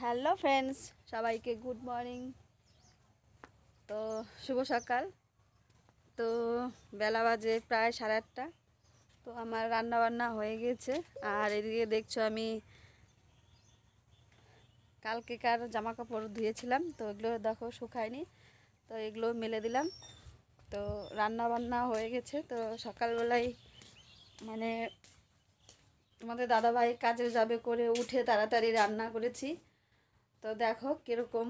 Hello friends, সবাইকে good morning. তো শুভ সকাল। তো বেলা বাজে প্রায় 8:30। তো আমার রান্না বান্না হয়ে গেছে। আর এদিকে দেখছো আমি কালকেকার জামা কাপড় ধুয়েছিলাম, তো এগুলো দেখো শুকায়নি, তো এগুলো মেলে দিলাম। তো রান্না বান্না হয়ে গেছে। তো সকালবেলায় মানে আমাদের দাদাভাই কাজে যাবে করে উঠে তাড়াতাড়ি রান্না করেছি। তো দেখো কীরকম,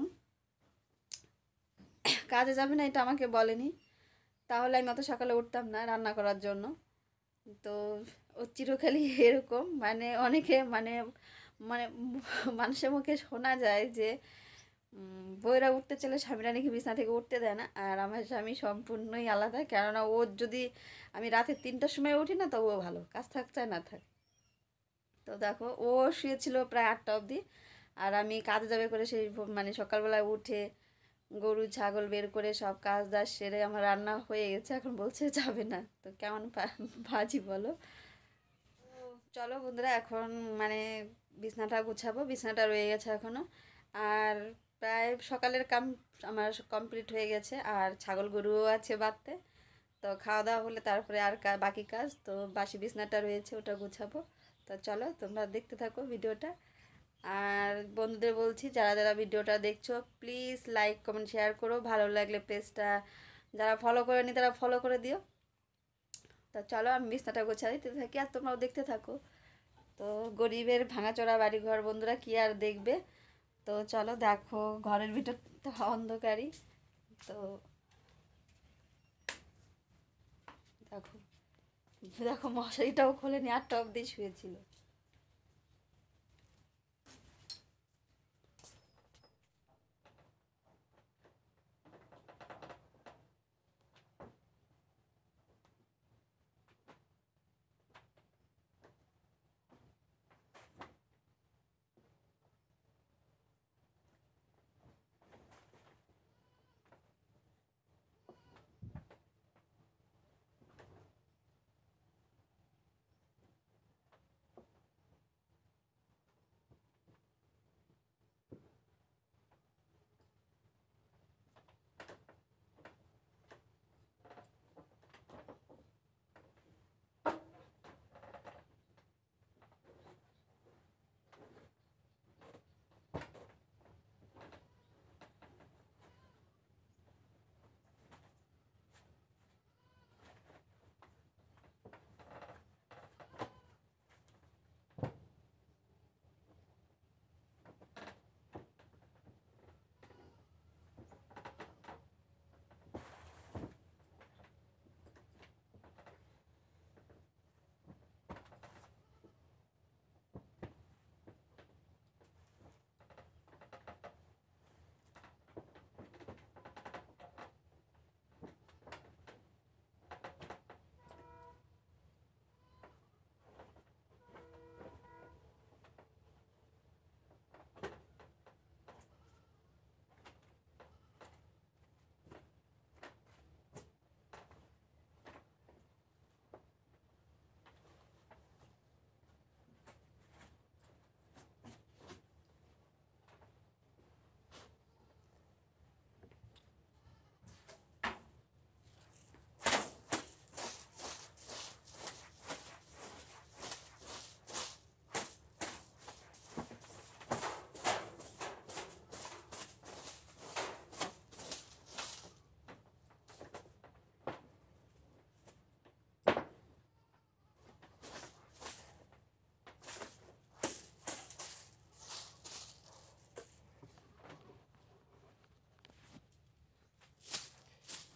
কাজে যাবে না এটা আমাকে বলেনি, তাহলে আমি অত সকালে উঠতাম না রান্না করার জন্য। তো ও চিরকালই এরকম, মানে অনেকে মানে মানে মানুষের মুখে শোনা যায় যে বউয়েরা উঠতে চলে স্বামীরা নাকি বিছানা থেকে উঠতে দেয় না। আর আমার স্বামী সম্পূর্ণই আলাদা, কেননা ওর যদি আমি রাতে 3টার সময় উঠি না তবুও ভালো, কাজ থাক চায় না থাক। তো দেখো ও শুয়েছিল প্রায় 8টা অবধি, আর আমি কাজে যাবে করে সেই মানে সকালবেলায় উঠে গরু ছাগল বের করে সব কাজ দাজ সেরে আমার রান্না হয়ে গেছে। এখন বলছে যাবে না, তো কেমন ভাজি বলো। তো চলো বন্ধুরা, এখন মানে বিছনাটা গুছাবো, বিছনাটা রয়ে গেছে এখনও। আর প্রায় সকালের কাম আমার কমপ্লিট হয়ে গেছে, আর ছাগল গরুও আছে বাঁধতে। তো খাওয়া দাওয়া হলে তারপরে আর বাকি কাজ, তো বাসি বিছনাটা রয়েছে ওটা গুছাবো। তো চলো তোমরা দেখতে থাকো ভিডিওটা। আর বন্ধুদের বলছি, যারা যারা ভিডিওটা দেখছো প্লিজ লাইক কমেন্ট শেয়ার করো, ভালো লাগলে পেজটা যারা ফলো করেনি তারা ফলো করে দিও। তো চলো আমি বিছনাটা গোছা দিতে থাকি আর তোমরাও দেখতে থাকো। তো গরিবের ভাঙাচোরা বাড়িঘর বন্ধুরা কি আর দেখবে। তো চলো দেখো, ঘরের ভিতর তো অন্ধকারই। তো দেখো দেখো মশারিটাও খোলেনি, 8টা অবধি শুয়েছিল।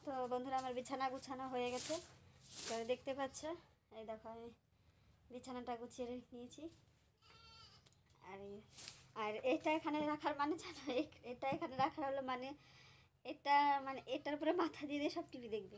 তো বন্ধুরা আমার বিছানা গুছানো হয়ে গেছে, তো দেখতে পাচ্ছ। এই দেখো আমি বিছানাটা গুছিয়ে নিয়েছি। আর আর এটা এখানে রাখার মানে জানো, এটা এখানে রাখার হলো মানে এটা মানে এটার উপরে মাথা দিয়ে দিয়ে সব টিভি দেখবে।